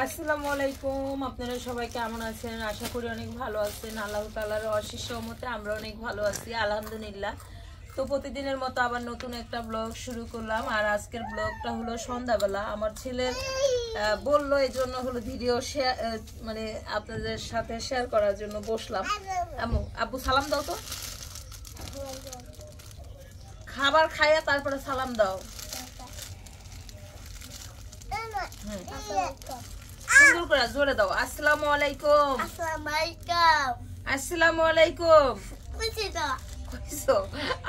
আসসালামু আলাইকুম। আপনারা সবাই কেমন আছেন? আশা করি অনেক ভালো আছেন। আল্লাহ তাআলার অশেষ রহমতে আমরা অনেক ভালো আছি, আলহামদুলিল্লাহ। তো প্রতিদিনের মতো আবার নতুন একটা ব্লগ শুরু করলাম। আর আজকের ব্লগটা হলো সন্ধ্যাবেলা। আমার ছেলে বললো, এই জন্য হলো ভিডিও শেয়ার মানে আপনাদের সাথে শেয়ার করার জন্য বসলাম। আব্বু সালাম দাও তো, খাবার খাইয়া তারপরে সালাম দাও। সুন্দর করে জোরে দাও। আসসালামু আলাইকুম। আসসালামু আলাইকুম।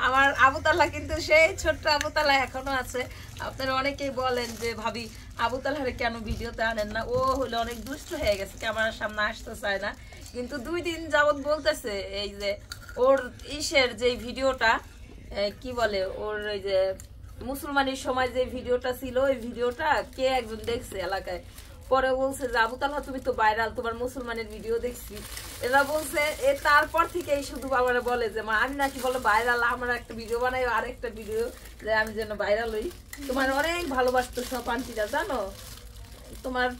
আমার আবুতাল্লাহ কিন্তু সেই ছোট্ট আবুতাল্লাহ এখনো আছে। আপনারা অনেকেই বলেন যে ভাবি আবুতাল্লাহরে কেন ভিডিওতে আনেন না, ও হলো অনেক দুষ্ট হয়ে গেছে, ক্যামেরার সামনে আসতে চায় না। কিন্তু 2 দিন যাবত বলতেছে এই যে ওর ইসের যে ভিডিওটা কি বলে, ওর ওই যে মুসলমানের সময় যে ভিডিওটা ছিল, ওই ভিডিওটা কে একজন দেখছে এলাকায়, পরে বলছে যে আবুতাল্লাহ তুমি তো ভাইরাল, তোমার মুসলমানের ভিডিও দেখছি। এরা বলছে তারপর থেকে শুধু বাবারা বলে যে মা আমি নাকি বলো ভাইরাল, আমার একটা ভিডিও বানাই, আরেকটা ভিডিও যে আমি যেন ভাইরাল হই। তোমার অনেক ভালোবাসতো সব আন্টিরা, জানো,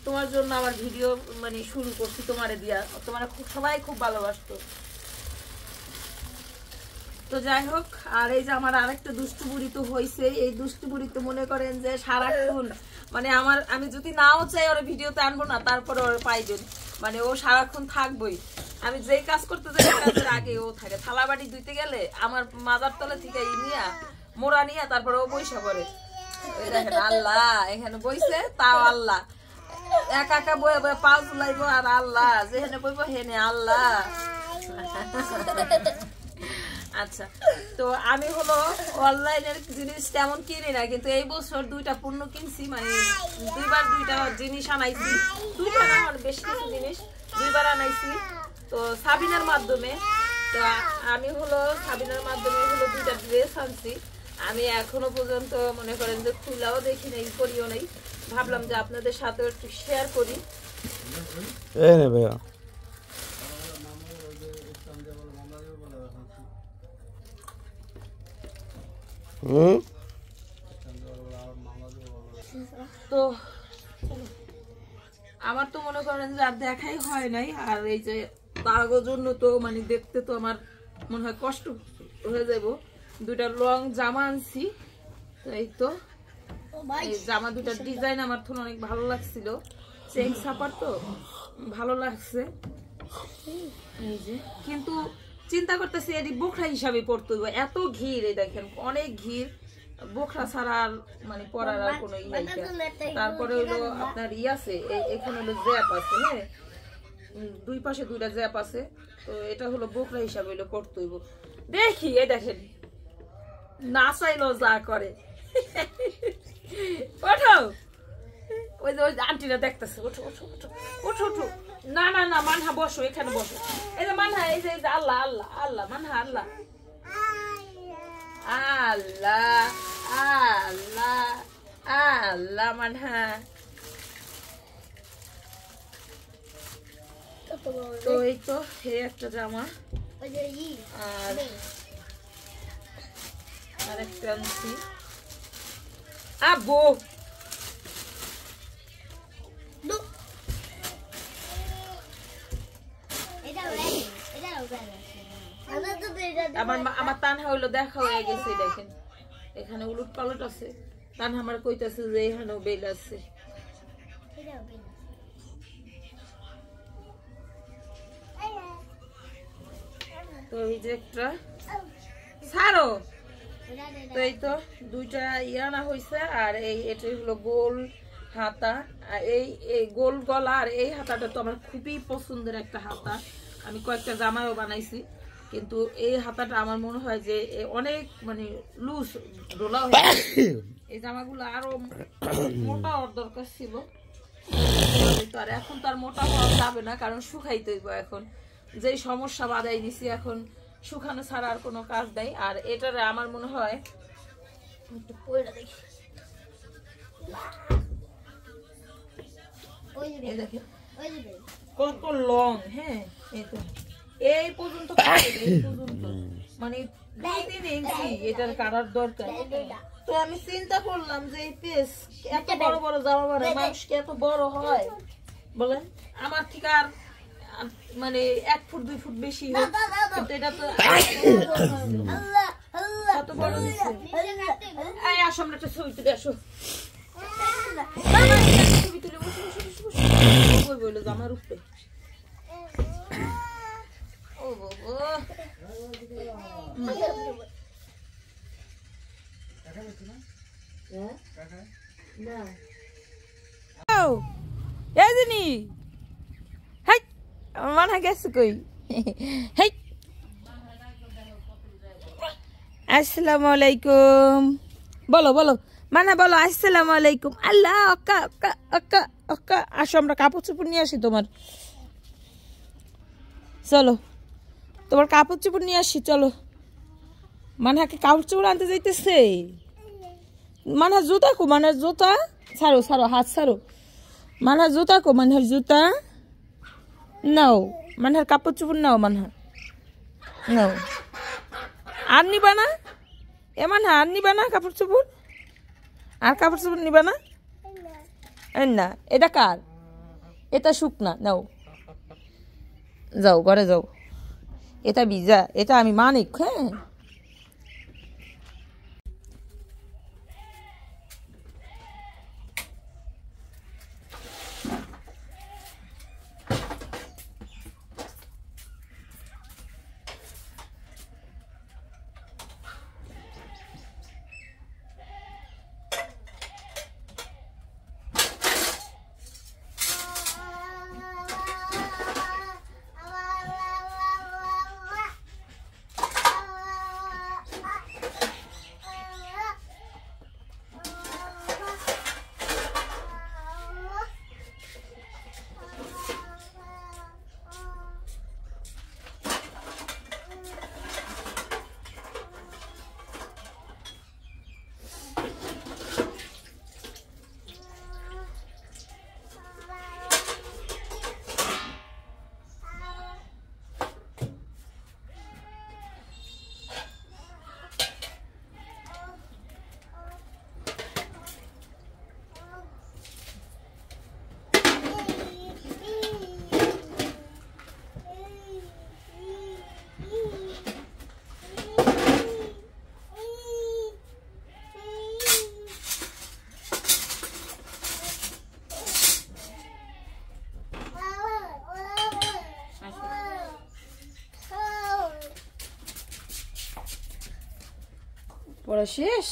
তোমার জন্য আমার ভিডিও মানে শুরু করছি তোমারে দিয়া, তোমার সবাই খুব ভালোবাসতো। তো যাই হোক, আর এই যে আমার আরেকটা দুষ্টু বুড়ি তো হয়েছে। এই দুষ্টু বুড়ি তো মনে করেন যে সারাক্ষণ মানে আমি যদি নাও চাই ওর ভিডিওতে আনবো না, তারপরে ওর পাইবেন, মানে ও সারাক্ষণ থাকবোই। আমি যেই কাজ করতে যাই কাজের আগে ও থাকে। থালা বাটি ধুইতে গেলে আমার মাজার তলে থেকে নিয়া মোড়া নিয়া তারপরে ও বইসা করে। দেখেন আল্লাহ এখানে বইছে, তাও আল্লাহ একা একা বয়ে বয়ে পা ঝুলাইবো, আর আল্লাহ যেখানে বইবো হেনে আল্লাহ। আচ্ছা, তো আমি হলো অনলাইনের জিনিস তেমন কিনি না, কিন্তু এই বছর 2টা পণ্য কিনছি, মানে 2বার 2টা জিনিস আনাইছি। 2টা না, বেশ কিছু জিনিস 2বার আনাইছি। তো সাবিনার মাধ্যমে, তো আমি হলো সাবিনার মাধ্যমে হলো 2টা ড্রেস আনছি। আমি এখনো পর্যন্ত মনে করেন যে খুলাও দেখি নাই, করিও নাই। ভাবলাম যে আপনাদের সাথে একটু শেয়ার করি। তো আমার তো মনে করেন যে আর দেখাই হয় নাই। আর এই যে তার জন্য তো মানে দেখতে তো আমার মনে হয় কষ্ট হয়ে যাবো। 2টা লং জামা আনছি। তো এই তো এই জামা 2টার ডিজাইন আমার তো অনেক ভালো লাগছিল, চেক ছাপার তো ভালো লাগছে। এই যে কিন্তু চিন্তা করতেছি এটি বোখরা হিসাবে পড়তে হবে, এত ঘির, এই দেখেন অনেক ঘির, বোখরা ছাড়া আর মানে পরার আর কোনো ইয়ে। তারপরে হইলো আপনার আছে, এখানে হলো জ্যাপ আছে, হ্যাঁ 2 পাশে 2টা জ্যাপ আছে। তো এটা হলো বোখরা হিসাবে হইলো পড়তে হইব। দেখি এই দেখেন না চাইলো যা করে। ওঠো, ওই যে ওই আন্টিরা দেখতেছে, ওঠো ওঠো ওঠো ওঠো ওঠো। না না না মানহা বসো, এখানে বসো। এই যে মানহা, এই যে আল্লাহ আল্লাহ আল্লাহ, মানহা আল্লাহ আল্লাহ আল্লাহ আল্লাহ মানহা। তো এই তো এই একটা জামা, আর একটা আনছি। আব্বু আমার তানহা হইলো দেখা হয়ে গেছে। দেখেন এখানে উলট পালট আছে। তানহা আমার কইতাছে যে এখানেও বেল আছে। তো এই যে একটা ছাড়ো। তো এই তো 2টা ইয়ানা হয়েছে। আর এটাই হলো গোল হাতা, আর এই গোল গলা, আর এই হাতাটা তো আমার খুবই পছন্দের একটা হাতা। আমি কয়েকটা জামাও বানাইছি, কিন্তু এই হাতাটা আমার মনে হয় যে অনেক মানে লুজ ডোলা হয়ে গেছে। এই জামাগুলো আরো মোটা হওয়ার দরকার ছিল। আর এখন তো আর মোটা হওয়া যাবে না, কারণ শুকাইতে হইব। এখন যেই সমস্যা বাধাই দিছি, এখন শুকানো ছাড়া আর কোনো কাজ নাই। আর এটারে আমার মনে হয় একটু পয়লা দেখি, কত লং, হ্যাঁ এই পর্যন্ত মানে 2-3 ইঞ্চি এটার কাটার দরকার। তো আমি চিন্তা করলাম যে এই পিস এত বড় বড় জামা বানায়, মানুষ কি এত বড় হয়? বলেন আমার থেকে আর মানে 1 ফুট 2 ফুট বেশি হোক, কিন্তু এটা তো কত বড় হয়েছে। এই আসো আমরা একটা ছবি তুলে আসো, ছবি তুলে বসে বসে বসে বসে বই বইলো আমার উপরে। ও বাবা মানা গেছে কই। আসসালামু আলাইকুম বলো বলো মানা বলো আসসালামু আলাইকুম। আল্লাহ অক্কা অক্কা অক্কা অক্কা আসো আমরা কাপড় চোপড় নিয়ে আসি তোমার, চলো তোমার কাপড় চোপড় নিয়ে আসি চলো। মানহাকে কাপড় চোপড় আনতে যাইতেছে। মানহা জুতা কো, মানহার জুতা ছাড়ো ছাড়ো হাত ছাড়ো। মানহার জুতা কো, মানহার জুতা নাও, মানহার কাপড় চোপড় নাও, মানহা নাও। আর নিবা না এ মানহা, আর নিবা না কাপড় চোপড়, আর কাপড় চোপড় নিবা না? না এটা কার? এটা শুকনা, নাও যাও ঘরে যাও। এটা ভিজা, এটা আমি মানিক। হ্যাঁ পড়া শেষ।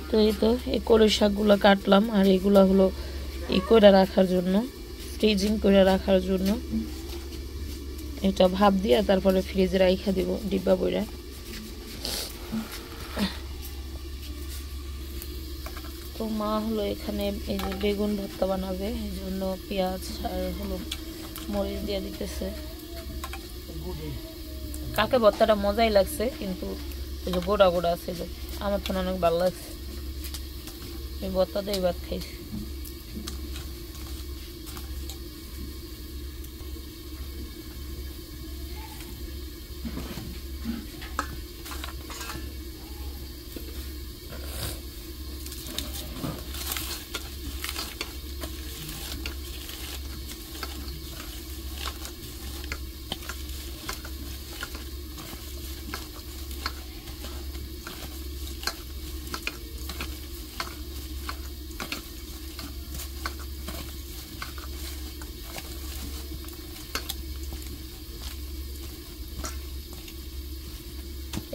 তো এই তো এই কলই শাকগুলো কাটলাম, আর এগুলা হলো ই করে রাখার জন্য, ফ্রিজিং করে রাখার জন্য। এটা ভাপ দিয়ে তারপরে ফ্রিজে রাখা দিব ডিব্বা বইরা। তো মা হলো এখানে এই যে বেগুন ভর্তা বানাবে, এই জন্য পেঁয়াজ আর হলো মরিচ দিয়ে দিতেছে। কাকে ভর্তাটা মজাই লাগছে, কিন্তু এই যে গোড়া গোড়া আছে, যে আমার তো অনেক ভালো লাগছে। এই ভর্তা দিয়ে ভাত খাইছি।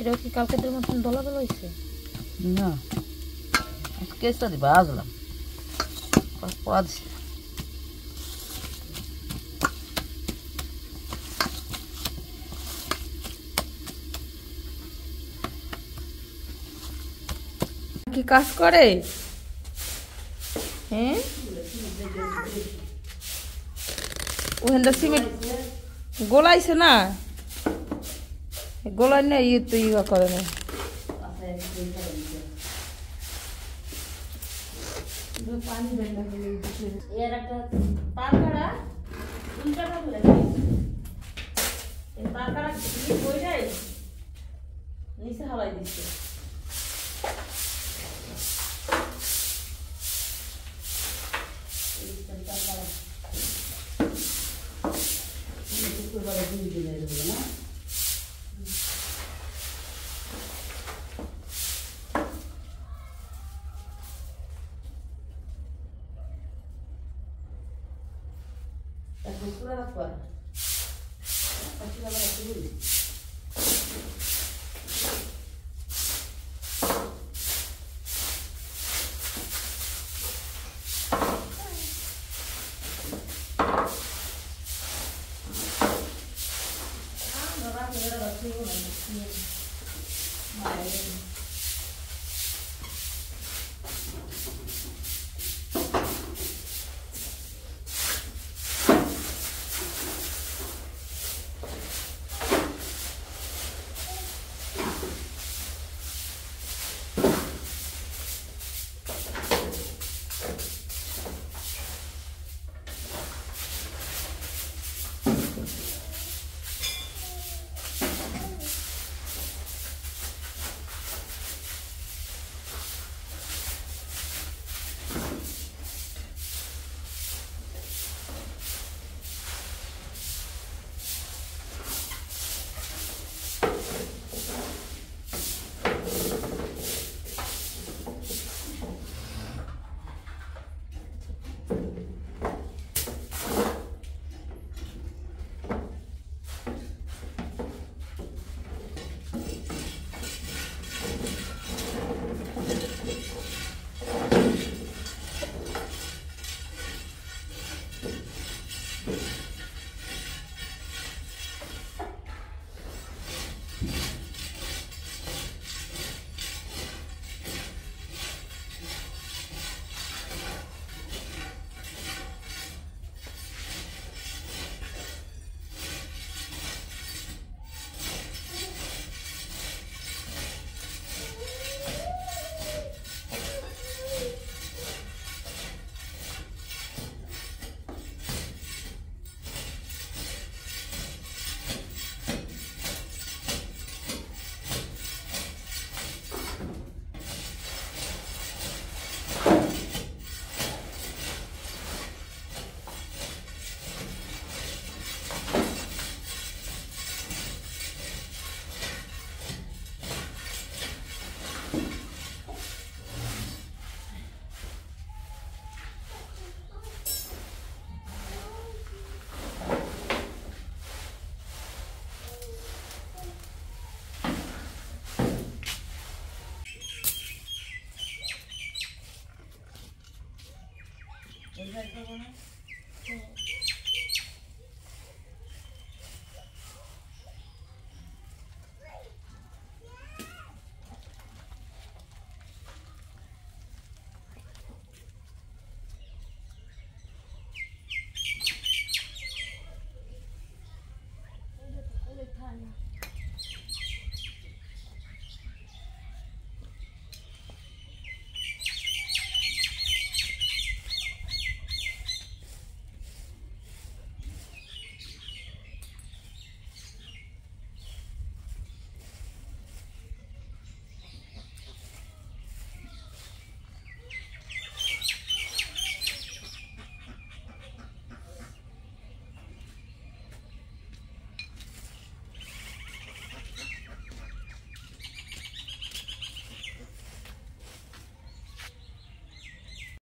এটা কি কালকের মতন দলা দলা হয়েছে? না কেসটা দি বাজলাম পড়া দিছি। কি কাজ করে? হ্যাঁ ওখানটা সিমেন্ট গোলাইছে না, গোলাই না ইয়ে তো ইয়া করে না। এর একটা তার কাটা উল্টাটা হয়ে এই তার কাটা বইটাই নিচে হালাই দিচ্ছে। এই